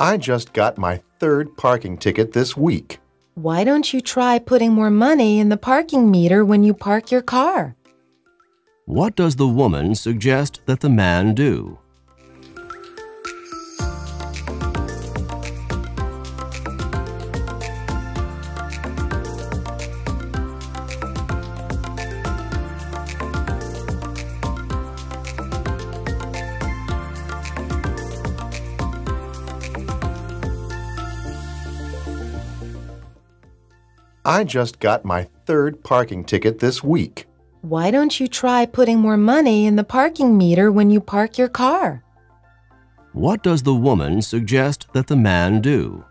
I just got my third parking ticket this week. Why don't you try putting more money in the parking meter when you park your car? What does the woman suggest that the man do? I just got my third parking ticket this week. Why don't you try putting more money in the parking meter when you park your car? What does the woman suggest that the man do?